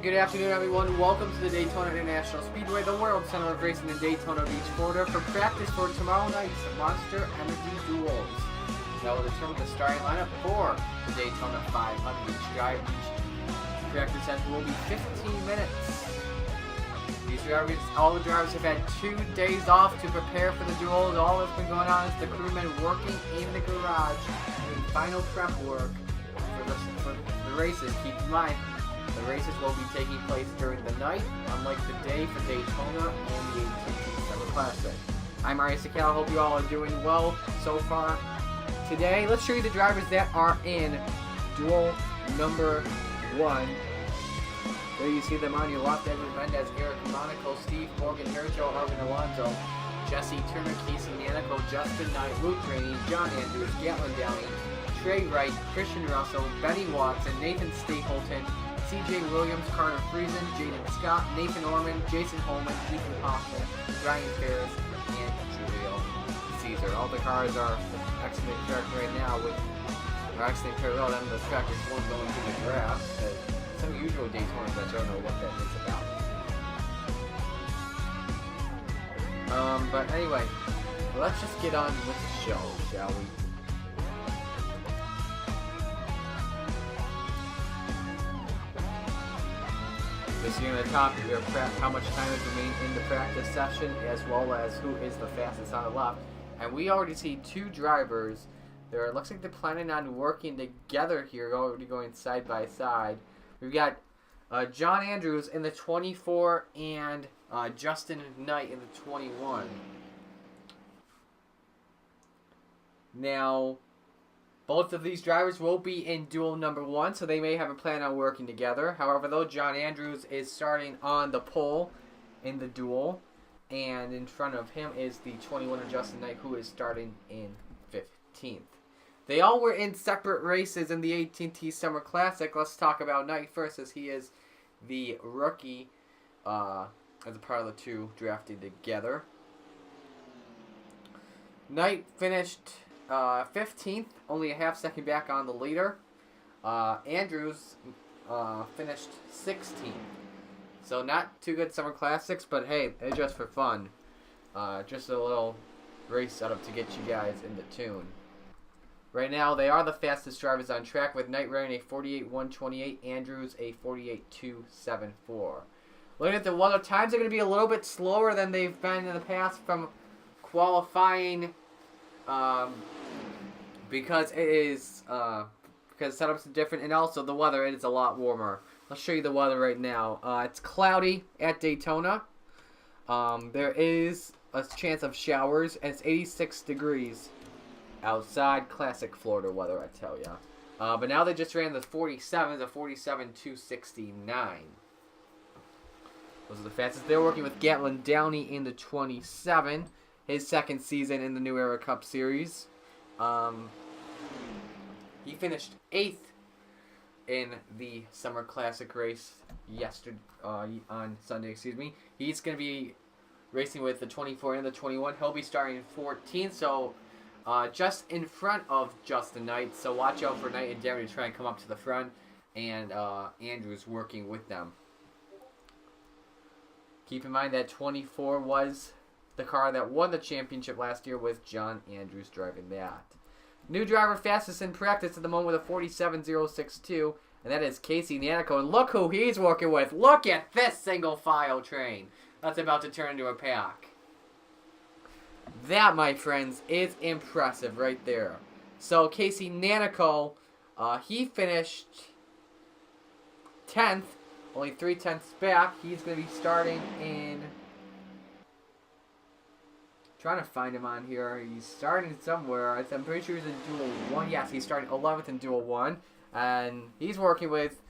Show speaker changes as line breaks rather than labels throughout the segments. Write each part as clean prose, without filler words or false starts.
good afternoon, everyone. Welcome to the Daytona International Speedway, the World Center of Racing in Daytona Beach, Florida, for practice for tomorrow night's Monster Energy Duels. That will determine the starting lineup for the Daytona 500. Each practice session will be 15 minutes. All the drivers have had 2 days off to prepare for the duels. All that's been going on is the crewmen working in the garage doing final prep work for the races. Keep in mind, the races will be taking place during the night, unlike the day for Daytona and the AT&T Summer Classic. I'm Mario Sakala. Hope you all are doing well so far. Today, let's show you the drivers that are in duel number 1. There you see them on your left: Edwin Mendez, Eric Monaco, Steve Morgan, Joe Arvin Alonso, Jesse Turner, Casey Nanico, Justin Knight, Luke Rainey, John Andrews, Gatlin Downey, Trey Wright, Christian Russell, Benny Watson, Nathan Stapleton, CJ Williams, Carter Friesen, Jaden Scott, Nathan Orman, Jason Holman, Ethan Hoffman, Ryan Ferris, and Julio Caesar. All the cars are excellent track right now with excellent parallel and the track is one going through the grass. Some usual Daytonas that don't know what that is about. But anyway, let's just get on with the show, shall we? This year in the top, we have how much time has remained in the practice session, as well as who is the fastest on the left. And we already see 2 drivers. It looks like they're planning on working together here, already going side by side. We've got John Andrews in the 24 and Justin Knight in the 21. Now, both of these drivers will be in duel number 1, so they may have a plan on working together. However, though, John Andrews is starting on the pole in the duel, and in front of him is the 21 of Justin Knight, who is starting in 15th. They all were in separate races in the AT&T Summer Classic. Let's talk about Knight first, as he is the rookie as a part of the 2 drafted together. Knight finished 15th, only a half second back on the leader. Andrews finished 16th. So not too good Summer Classics, but hey, it's just for fun. Just a little race setup to get you guys in the tune. Right now, they are the fastest drivers on track, with Knight running a 48.128, Andrews a 48.274. Looking at the weather, times are going to be a little bit slower than they've been in the past from qualifying, because it is because setups are different, and also the weather, it is a lot warmer. I'll show you the weather right now. It's cloudy at Daytona. There is a chance of showers, and it's 86 degrees. Outside, classic Florida weather, I tell ya. But now they just ran the 47s, a 47.269. Those are the fastest. They're working with Gatlin Downey in the 27, his second season in the New Era Cup Series. He finished 8th in the Summer Classic race yesterday, on Sunday. He's going to be racing with the 24 and the 21. He'll be starting 14th, so just in front of Justin Knight, so watch out for Knight and Downey to try and come up to the front, and Andrews working with them. Keep in mind that 24 was the car that won the championship last year, with John Andrews driving that. New driver fastest in practice at the moment with a 47.062, and that is Casey Nanico. And look who he's working with. Look at this single file train that's about to turn into a pack. That, my friends, is impressive right there. So Casey Nanico, he finished 10th, only 3/10 back. He's going to be starting in... Trying to find him on here. He's starting somewhere. I'm pretty sure he's in Duel 1. Yes, he's starting 11th in Duel 1. And he's working with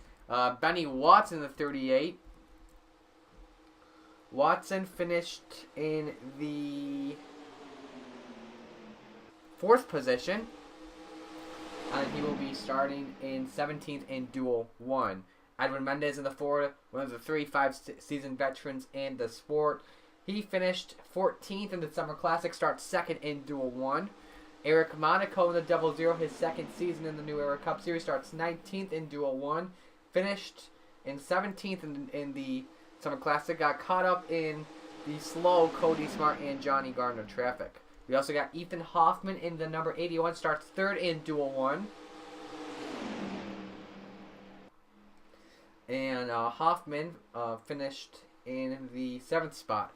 Benny Watson, the 38. Watson finished in the 4th position, and he will be starting in 17th in Duel 1. Edwin Mendez in the 4, one of the 3-5-season veterans in the sport. He finished 14th in the Summer Classic, starts 2nd in Duel 1. Eric Monaco in the 00, his second season in the New Era Cup Series, starts 19th in Duel 1. Finished in 17th in the Summer Classic. Got caught up in the slow Cody Smart and Johnny Gardner traffic. We also got Ethan Hoffman in the number 81. Starts third in Duel 1. And Hoffman finished in the 7th spot.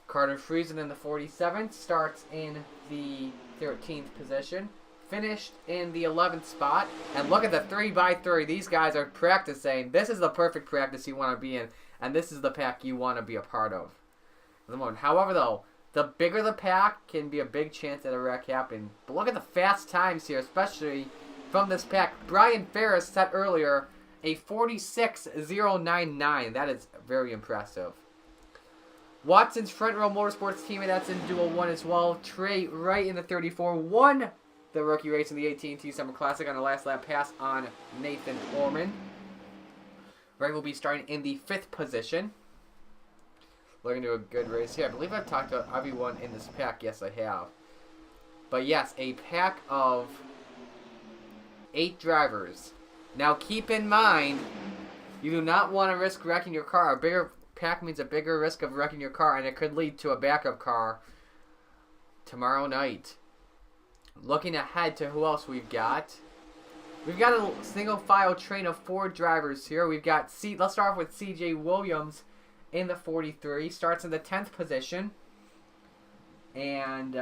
Carter Friesen in the 47th starts in the 13th position. Finished in the 11th spot. And look at the 3x3. These guys are practicing. This is the perfect practice you want to be in. And this is the pack you want to be a part of. At the moment. However, though, the bigger the pack can be a big chance at a wreck happening. But look at the fast times here, especially from this pack. Brian Ferris set earlier a 46.099. That is very impressive. Watson's front row motorsports teammate, that's in Duel 1 as well. Trey Wright in the 34 won the rookie race in the AT&T Summer Classic on a last lap pass on Nathan Orman. Wright will be starting in the 5th position. Looking to a good race here. I believe I've talked to everyone in this pack. Yes, I have. But yes, a pack of 8 drivers. Now keep in mind, you do not want to risk wrecking your car. A bigger pack means a bigger risk of wrecking your car, and it could lead to a backup car tomorrow night. Looking ahead to who else we've got. We've got a single file train of 4 drivers here. We've got let's start off with CJ Williams in the 43. Starts in the 10th position. And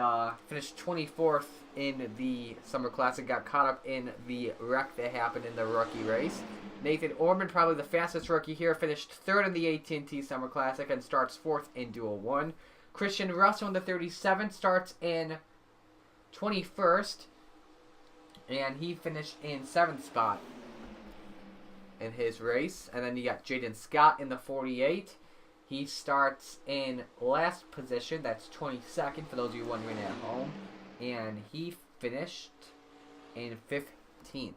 finished 24th in the Summer Classic. Got caught up in the wreck that happened in the rookie race. Nathan Orman, probably the fastest rookie here, finished 3rd in the AT&T Summer Classic and starts 4th in Duel 1. Christian Russell in the 37th starts in 21st. And he finished in 7th spot in his race. And then you got Jaden Scott in the 48. He starts in last position. That's 22nd for those of you wondering at home. And he finished in 15th.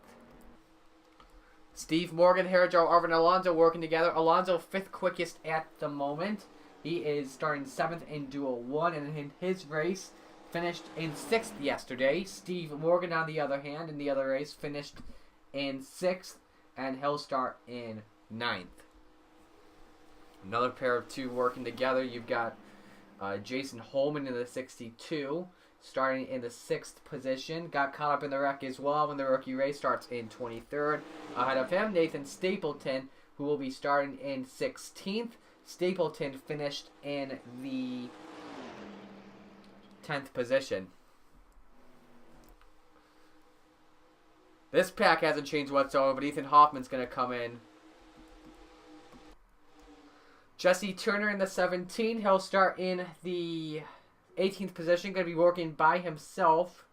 Steve Morgan, Harrijo, Arvin Alonso working together. Alonso 5th quickest at the moment. He is starting 7th in Duel 1. And in his race, finished in 6th yesterday. Steve Morgan, on the other hand, in the other race, finished in 6th. And he'll start in 9th. Another pair of 2 working together. You've got Jason Holman in the 62, starting in the 6th position. Got caught up in the wreck as well when the rookie race, starts in 23rd. Ahead of him, Nathan Stapleton, who will be starting in 16th. Stapleton finished in the 10th position. This pack hasn't changed whatsoever, but Ethan Hoffman's going to come in. Jesse Turner in the 17. He'll start in the 18th position. Going to be working by himself.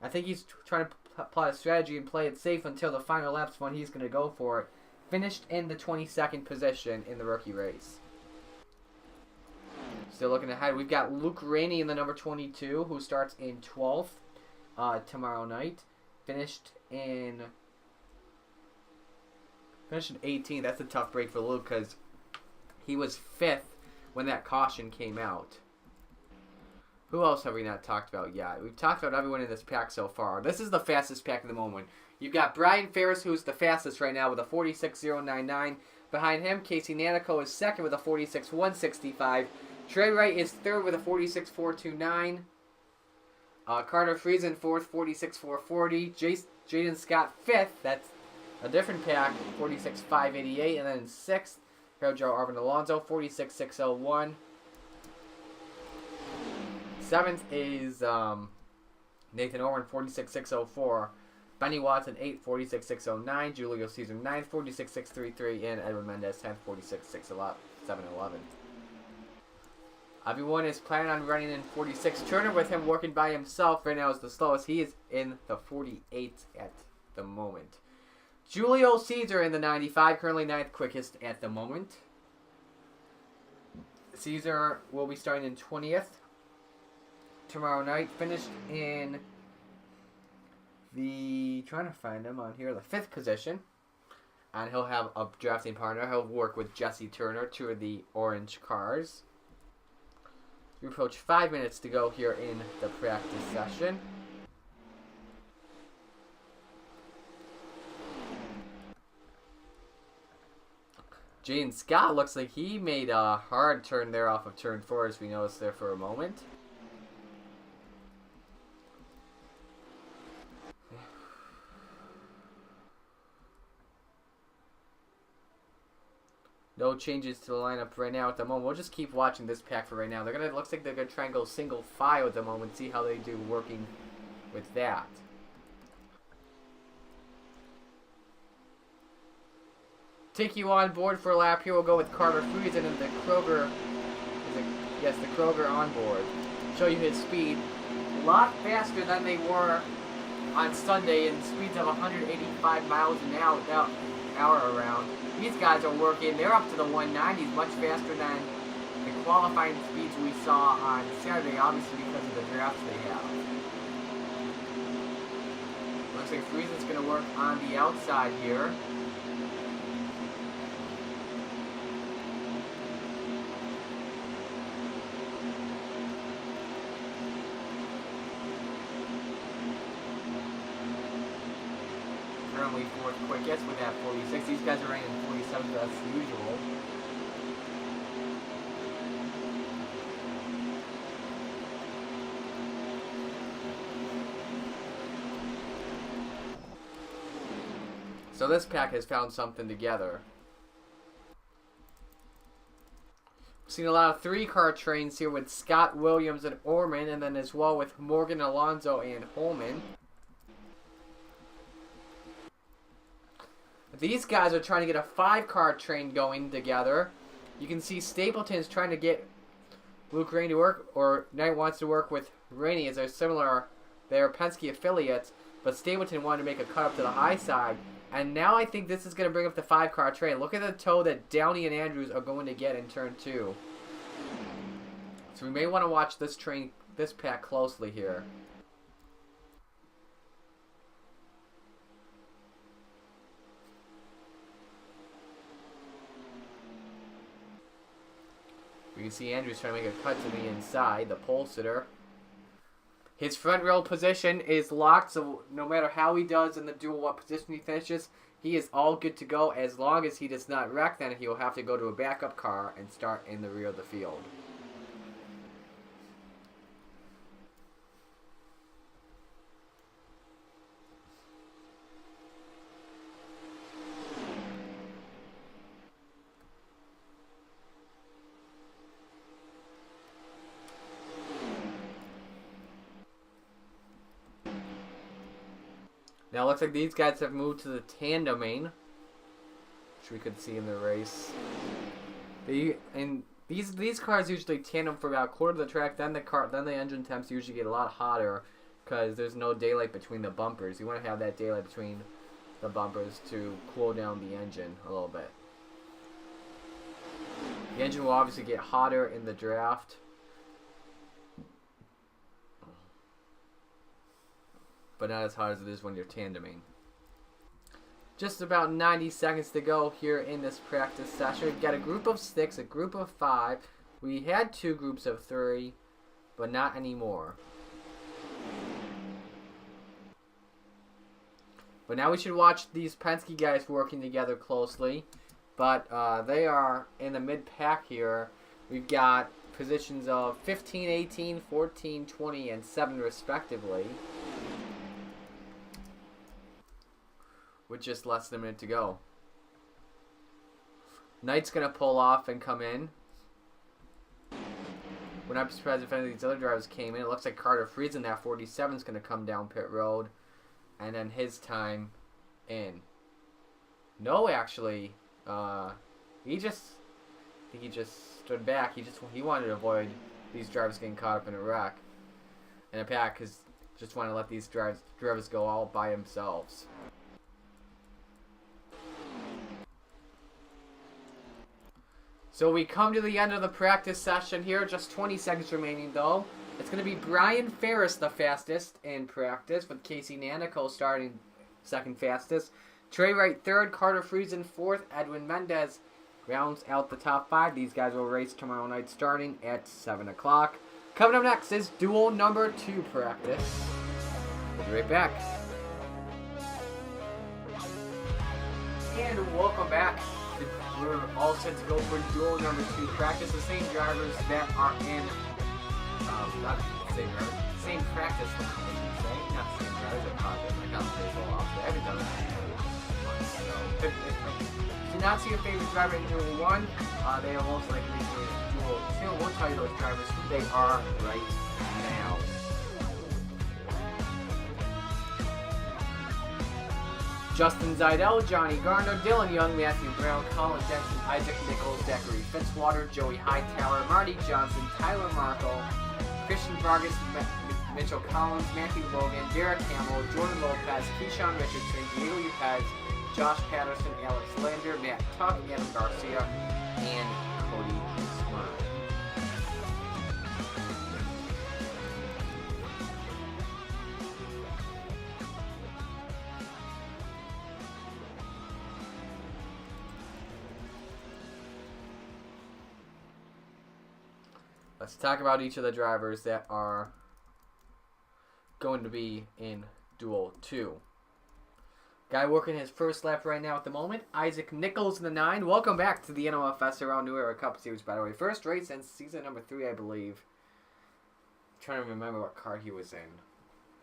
I think he's trying to apply a strategy and play it safe until the final laps when he's going to go for it. Finished in the 22nd position in the rookie race. Still looking ahead. We've got Luke Rainey in the number 22, who starts in 12th tomorrow night. Finished in 18th. That's a tough break for Luke because he was 5th when that caution came out. Who else have we not talked about yet? We've talked about everyone in this pack so far. This is the fastest pack at the moment. You've got Brian Ferris, who's the fastest right now with a 46.099. Behind him, Casey Nanico is 2nd with a 46.165. Trey Wright is 3rd with a 46.429. Carter Friesen 4th, 46.440. Jaden Scott 5th. That's a different pack, 46.588. And then 6th, Joe Arvin Alonso, 46.601. 7th is Nathan Orman, 46.604. Benny Watson, 8th, 46.609. Julio Caesar, 9th, 46.633. And Edwin Mendez, 10th, 46.711. Everyone is planning on running in 46. Turner, with him working by himself right now, is the slowest. He is in the 48 at the moment. Julio Caesar in the 95, currently 9th quickest at the moment. Caesar will be starting in 20th tomorrow night. Finished in the, trying to find him on here, the 5th position. And he'll have a drafting partner. He'll work with Jesse Turner, 2 of the orange cars. We approach 5 minutes to go here in the practice session. Jaden Scott looks like he made a hard turn there off of turn 4, as we noticed there for a moment. No changes to the lineup right now at the moment. We'll just keep watching this pack for right now. Looks like they're gonna try and go single file at the moment, see how they do working with that. Take you on board for a lap here. We'll go with Carter Friesen and the Kroger. Yes, the Kroger on board. Show you his speed. A lot faster than they were on Sunday, in speeds of 185 miles an hour around. These guys are working. They're up to the 190s, much faster than the qualifying speeds we saw on Saturday, obviously because of the drafts they have. Looks like Friesen's going to work on the outside here. Currently fourth quickest with that 46. These guys are running 47, so that's usual. So this pack has found something together. We've seen a lot of 3-car trains here with Scott, Williams, and Orman, and then as well with Morgan, Alonso, and Holman. These guys are trying to get a 5-car train going together. You can see Stapleton's trying to get Luke Rainey to work, or Knight wants to work with Rainey, as they're similar. They're Penske affiliates, but Stapleton wanted to make a cut up to the high side. And now I think this is going to bring up the 5-car train. Look at the tow that Downey and Andrews are going to get in turn 2. So we may want to watch this pack closely here. We can see Andrews trying to make a cut to the inside, the pole sitter. His front row position is locked, so no matter how he does in the duel, what position he finishes, he is all good to go. As long as he does not wreck, then he will have to go to a backup car and start in the rear of the field. Now it looks like these guys have moved to the tandeming, which we could see in the race. These cars usually tandem for about a quarter of the track. Then the engine temps usually get a lot hotter because there's no daylight between the bumpers. You want to have that daylight between the bumpers to cool down the engine a little bit. The engine will obviously get hotter in the draft, but not as hot as it is when you're tandeming. Just about 90 seconds to go here in this practice session. We've got a group of 6, a group of 5. We had 2 groups of 3, but not anymore. But now we should watch these Penske guys working together closely. But they are in the mid-pack here. We've got positions of 15, 18, 14, 20, and 7 respectively, with just less than a minute to go. Knight's going to pull off and come in. Would not be surprised if any of these other drivers came in. It looks like Carter Friesen, that 47 is going to come down pit road, and then his time in. No, actually, he just stood back. He wanted to avoid these drivers getting caught up in a wreck in a pack, because just want to let these drivers go all by themselves. So we come to the end of the practice session here. Just 20 seconds remaining, though. It's going to be Brian Ferris, the fastest in practice, with Casey Nanico starting second fastest. Trey Wright third, Carter Friesen fourth, Edwin Mendez rounds out the top 5. These guys will race tomorrow night starting at 7 o'clock. Coming up next is Duel number 2 practice. We'll be right back. And welcome back we're all set to go for duel number 2. Practice the same drivers that are in, not the same drivers, same practice, I should say. Not the same drivers, I apologize. My commentary is a little off. I haven't done that in months, so. If you do not see your favorite driver in Duel 1, they are most likely in Duel 2. We'll tell you those drivers who they are right now. Justin Zeidel, Johnny Garner, Dylan Young, Matthew Brown, Colin Denson, Isaac Nichols, Zachary Fitzwater, Joey Hightower, Marty Johnson, Tyler Markle, Christian Vargas, Mitchell Collins, Matthew Logan, Derek Hamill, Jordan Lopez, Keyshawn Richardson, Diego Yupez, Josh Patterson, Alex Lander, Matt Tuck, Adam Garcia, and Cody Smart. Let's talk about each of the drivers that are going to be in Duel 2. Guy working his first lap right now at the moment, Isaac Nichols in the 9. Welcome back to the NOFSRL New Era Cup Series, by the way. First race since season number 3, I believe. I'm trying to remember what car he was in.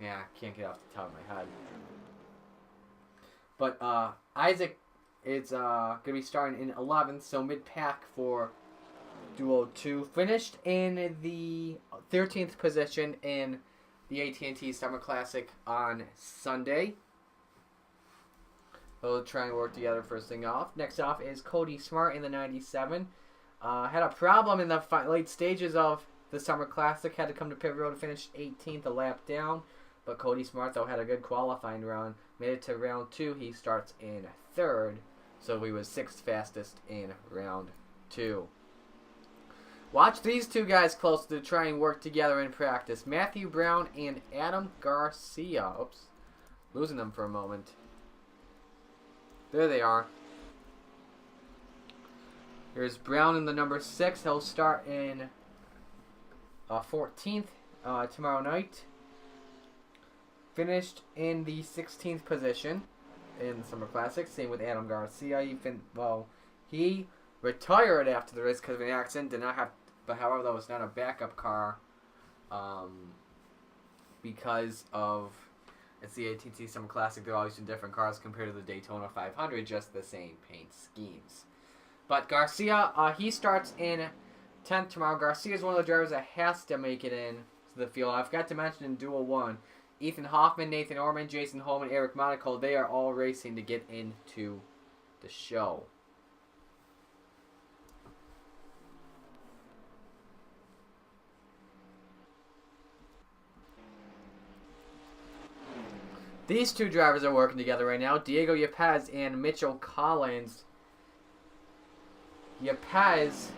Yeah, can't get off the top of my head. But Isaac is going to be starting in 11th, so mid-pack for Duel 2. Finished in the 13th position in the AT&T Summer Classic on Sunday. We'll try and work together first thing off. Next off is Cody Smart in the 97. Had a problem in the late stages of the Summer Classic. Had to come to pit road to finish 18th, a lap down. But Cody Smart, though, had a good qualifying run. Made it to round 2. He starts in 3rd. So he was 6th fastest in round 2. Watch these two guys close to try and work together in practice. Matthew Brown and Adam Garcia. Oops. Losing them for a moment. There they are. Here's Brown in the number 6. He'll start in 14th tomorrow night. Finished in the 16th position in the Summer Classic. Same with Adam Garcia. He retired after the race because of an accident. Did not have, but however, that was not a backup car because of. It's the AT&T Summer Classic. They're all using different cars compared to the Daytona 500, just the same paint schemes. But Garcia, he starts in 10th tomorrow. Garcia is one of the drivers that has to make it in to the field. I forgot to mention in Duel 1, Ethan Hoffman, Nathan Orman, Jason Holman, Eric Monaco, they are all racing to get into the show. These two drivers are working together right now. Diego Yepez and Mitchell Collins. Yepez,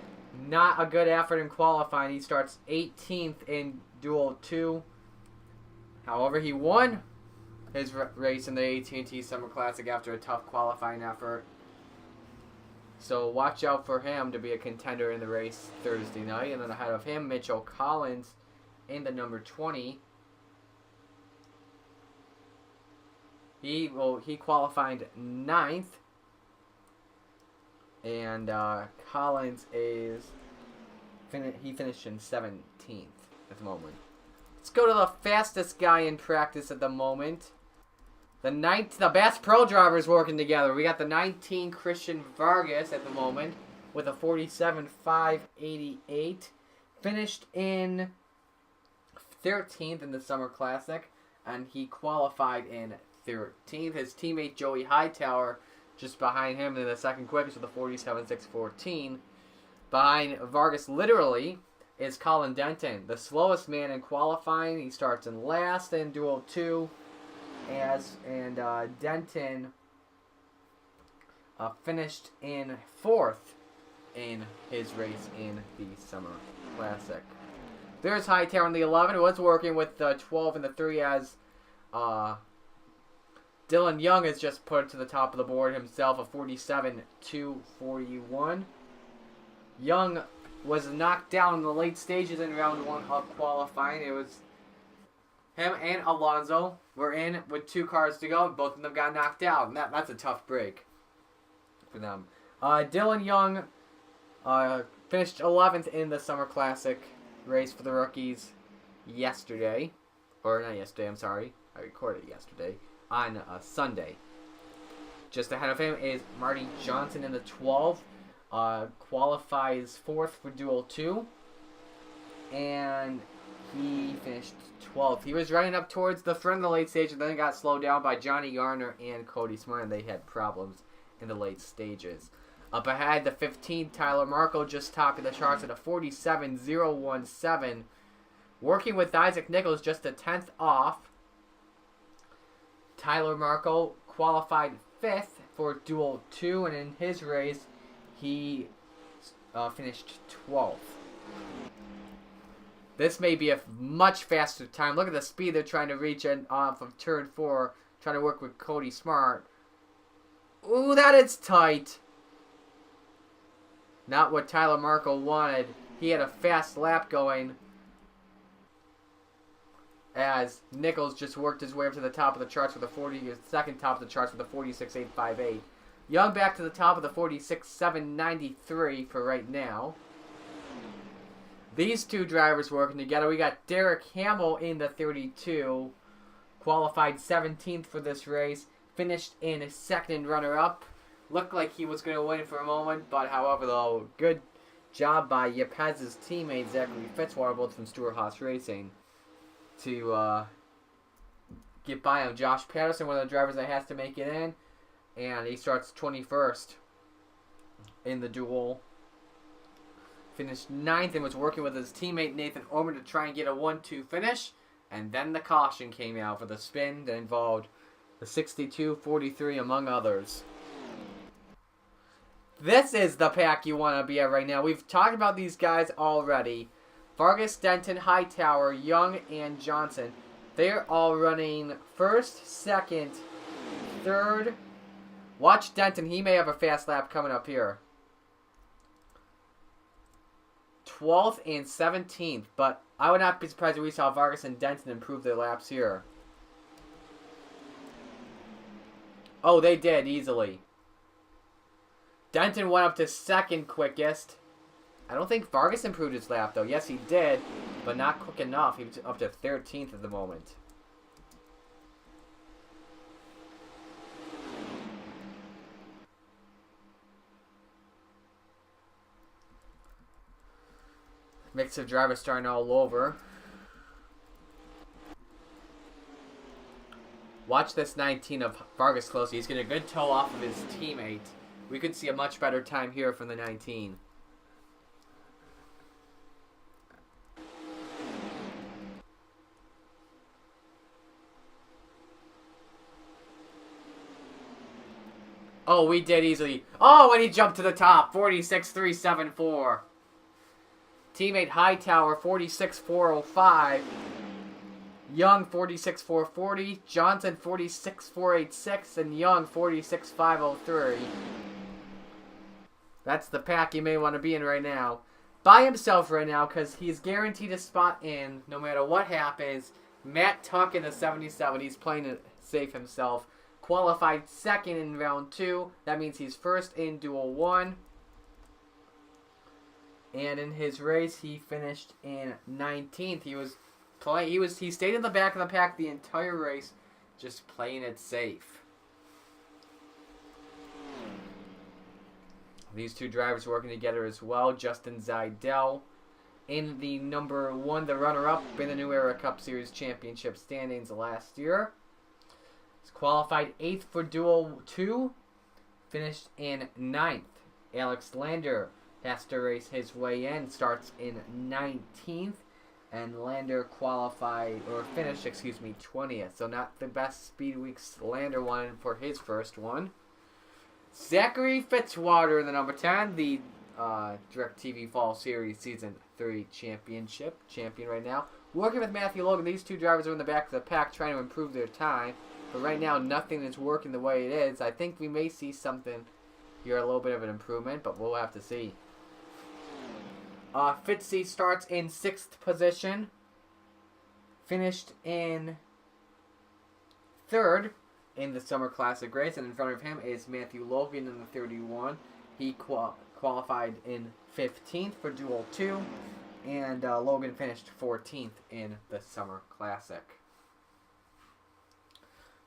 not a good effort in qualifying. He starts 18th in Duel 2. However, he won his race in the AT&T Summer Classic after a tough qualifying effort. So watch out for him to be a contender in the race Thursday night. And then ahead of him, Mitchell Collins in the number 20. He qualified 9th, and Collins is he finished in 17th at the moment. Let's go to the fastest guy in practice at the moment. The Bass Pro drivers working together. We got the 19 Christian Vargas at the moment with a 47.588. Finished in 13th in the Summer Classic, and he qualified in 13th. His teammate Joey Hightower just behind him in the second quickest with a 47.614. Behind Vargas literally is Colin Denton, the slowest man in qualifying. He starts in last in Duel 2. Denton finished in 4th in his race in the Summer Classic. There's Hightower in the 11, who was working with the 12 and the 3 as Dylan Young has just put it to the top of the board himself, a 47.241. Young was knocked down in the late stages in round 1 of qualifying. It was him and Alonso were in with 2 cars to go. Both of them got knocked out, and that's a tough break for them. Dylan Young finished 11th in the Summer Classic race for the rookies yesterday. Or not yesterday, I'm sorry. I recorded it yesterday on Sunday. Just ahead of him is Marty Johnson in the 12th. Qualifies 4th for Duel 2. And he finished 12th. He was running up towards the front of the late stage and then got slowed down by Johnny Garner and Cody Smart, and they had problems in the late stages. Up ahead, the 15th, Tyler Markle just topping the charts at a 47.017. Working with Isaac Nichols just a 10th off. Tyler Markle qualified 5th for Duel 2, and in his race, he finished 12th. This may be a much faster time. Look at the speed they're trying to reach off of turn 4, trying to work with Cody Smart. Ooh, that is tight. Not what Tyler Markle wanted. He had a fast lap going as Nichols just worked his way up to the top of the charts with a second top of the charts with a 46.858. Young back to the top of the 46.793 for right now. These two drivers working together. We got Derek Hamill in the 32, qualified 17th for this race, finished in a second runner-up. Looked like he was going to win for a moment, but however, though, good job by Yepez's teammate Zachary Fitzwater, both from Stewart Haas Racing, to get by him. Josh Patterson, one of the drivers that has to make it in, and he starts 21st in the duel. Finished 9th and was working with his teammate Nathan Orman to try and get a 1-2 finish. And then the caution came out for the spin that involved the 62-43 among others. This is the pack you want to be at right now. We've talked about these guys already. Vargas, Denton, Hightower, Young, and Johnson. They're all running 1st, 2nd, 3rd. Watch Denton. He may have a fast lap coming up here. 12th and 17th, but I would not be surprised if we saw Vargas and Denton improve their laps here. Oh, they did easily. Denton went up to 2nd quickest. I don't think Vargas improved his lap, though. Yes, he did, but not quick enough. He was up to 13th at the moment. Mix of drivers starting all over. Watch this 19 of Vargas closely. He's getting a good toe off of his teammate. We could see a much better time here from the 19. Oh, we did easily. Oh, and he jumped to the top. 46.374. Teammate Hightower, 46.405. Young, 46.440. Johnson, 46.486. And Young, 46.503. That's the pack you may want to be in right now. By himself right now, because he's guaranteed a spot in no matter what happens. Matt Tuck in the 77. He's playing it safe himself. Qualified 2nd in round 2. That means he's 1st in Duel 1. And in his race, he finished in 19th. He stayed in the back of the pack the entire race, just playing it safe. These two drivers working together as well. Justin Zidell in the number 1, the runner-up in the New Era Cup Series Championship standings last year. He's qualified 8th for Duel 2, finished in 9th. Alex Lander has to race his way in, starts in 19th, and Lander finished 20th. So not the best Speedweeks Lander won for his first one. Zachary Fitzwater in the number 10, the DirecTV Fall Series Season 3 champion right now. Working with Matthew Logan, these two drivers are in the back of the pack trying to improve their time. But right now, nothing is working the way it is. I think we may see something here, a little bit of an improvement, but we'll have to see. Fitzy starts in 6th position. Finished in 3rd in the Summer Classic race. And in front of him is Matthew Logan in the 31. He qualified in 15th for Duel 2, and Logan finished 14th in the Summer Classic.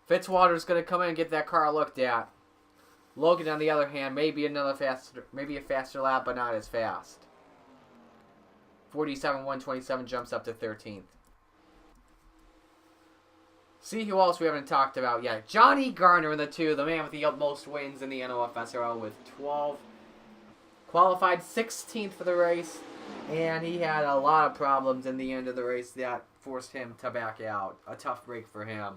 Fitzwater's going to come in and get that car looked at. Logan, on the other hand, maybe a faster lap, but not as fast. 47.127 jumps up to 13th. See who else we haven't talked about yet. Johnny Garner in the 2, the man with the most wins in the NOFSRL with 12. Qualified 16th for the race, and he had a lot of problems in the end of the race that forced him to back out. A tough break for him.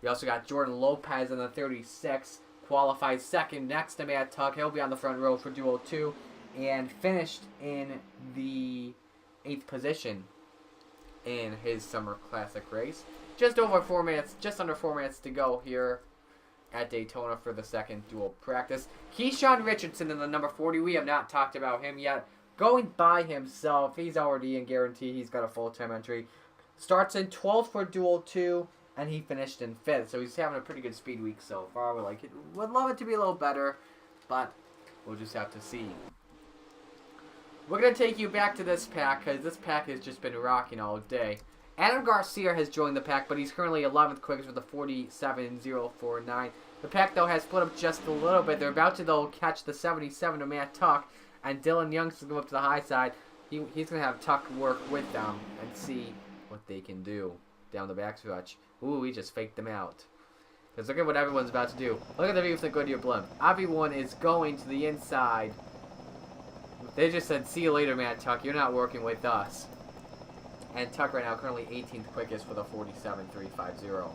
We also got Jordan Lopez in the 36, qualified second next to Matt Tuck. He'll be on the front row for Duel 2, and finished in the 8th position in his Summer Classic race. Just under 4 minutes to go here at Daytona for the second Duel practice. Keyshawn Richardson in the number 40. We have not talked about him yet. Going by himself, he's already in guarantee. He's got a full-time entry. Starts in 12th for Duel 2, and he finished in 5th. So he's having a pretty good speed week so far. Would love it to be a little better, but we'll just have to see. We're going to take you back to this pack, because this pack has just been rocking all day. Adam Garcia has joined the pack, but he's currently 11th quickest with a 47.049. The pack, though, has split up just a little bit. They're about to, though, catch the 77 of Matt Tuck, and Dylan Young's going to go up to the high side. He's going to have Tuck work with them and see what they can do down the backstretch. Ooh, we just faked them out. Because look at what everyone's about to do. Look at the view with the Goodyear blimp. Everyone is going to the inside. They just said, see you later, Matt Tuck. You're not working with us. And Tuck right now currently 18th quickest with a 47.350.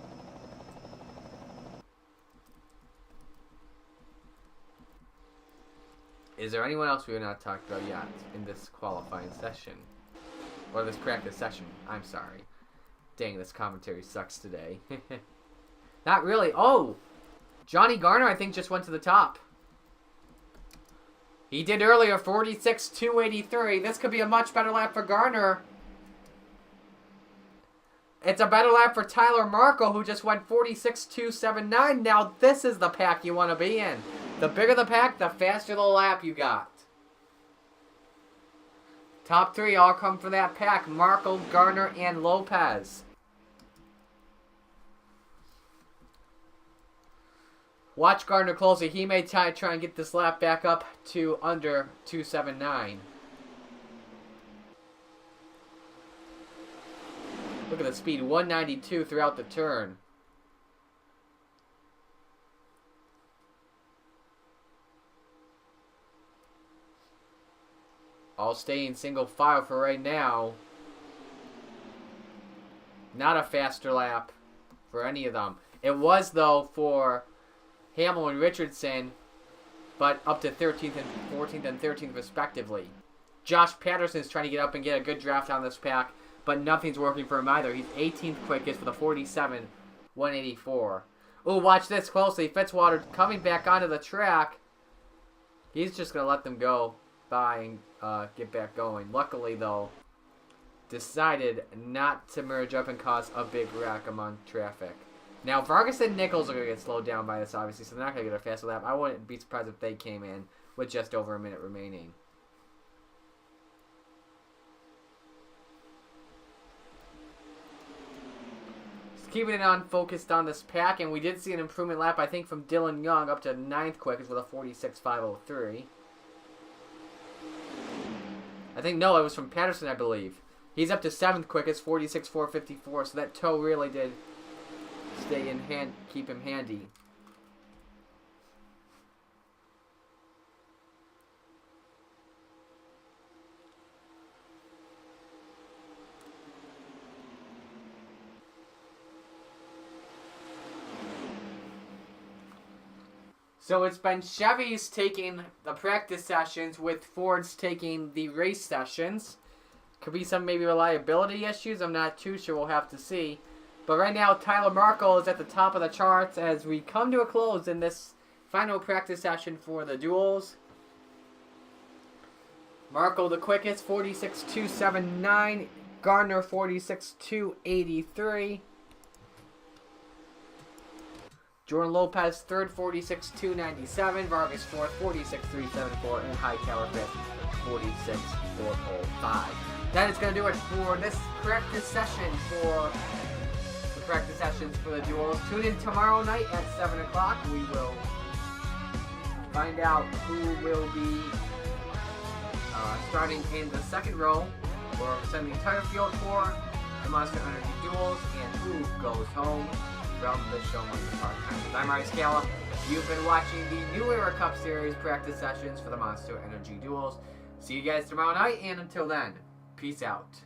Is there anyone else we have not talked about yet in this qualifying session? Or this practice session? I'm sorry. Dang, this commentary sucks today. Not really. Oh! Johnny Garner, I think, just went to the top. He did earlier, 46.283. This could be a much better lap for Garner. It's a better lap for Tyler Markle, who just went 46.279. Now, this is the pack you want to be in. The bigger the pack, the faster the lap you got. Top 3 all come from that pack. Markle, Garner, and Lopez. Watch Garner closely. He may try and get this lap back up to under 279. Look at the speed, 192 throughout the turn. All staying single file for right now. Not a faster lap for any of them. It was, though, for Hamill and Richardson, but up to 13th and 14th and 13th respectively. Josh Patterson's trying to get up and get a good draft on this pack, but nothing's working for him either. He's 18th quickest with a 47.184. Ooh, watch this closely. Fitzwater coming back onto the track. He's just going to let them go by and get back going. Luckily, though, decided not to merge up and cause a big wreck among traffic. Now, Vargas and Nichols are going to get slowed down by this, obviously, so they're not going to get a faster lap. I wouldn't be surprised if they came in with just over a minute remaining. Just keeping it on focused on this pack, and we did see an improvement lap, I think, from Dylan Young up to 9th quickest with a 46.503. I think, no, it was from Patterson, I believe. He's up to 7th quickest, 46.454, so that toe really did stay in hand, keep him handy. So it's been Chevy's taking the practice sessions with Ford's taking the race sessions. Could be some maybe reliability issues. I'm not too sure. We'll have to see. But right now, Tyler Markle is at the top of the charts as we come to a close in this final practice session for the duels. Markle the quickest, 46.279. Gardner, 46.283. Jordan Lopez, third, 46,297. Vargas, fourth, 46,374. And Hightower, fifth, 46,405. That is going to do it for this practice session for the practice sessions for the duels. Tune in tomorrow night at 7 o'clock. We will find out who will be starting in the second row or sending the entire field for the Monster Energy Duels, and who goes home from the show Monster Part-Timers. I'm Ari Scala. You've been watching the New Era Cup Series practice sessions for the Monster Energy Duels. See you guys tomorrow night, and until then, peace out.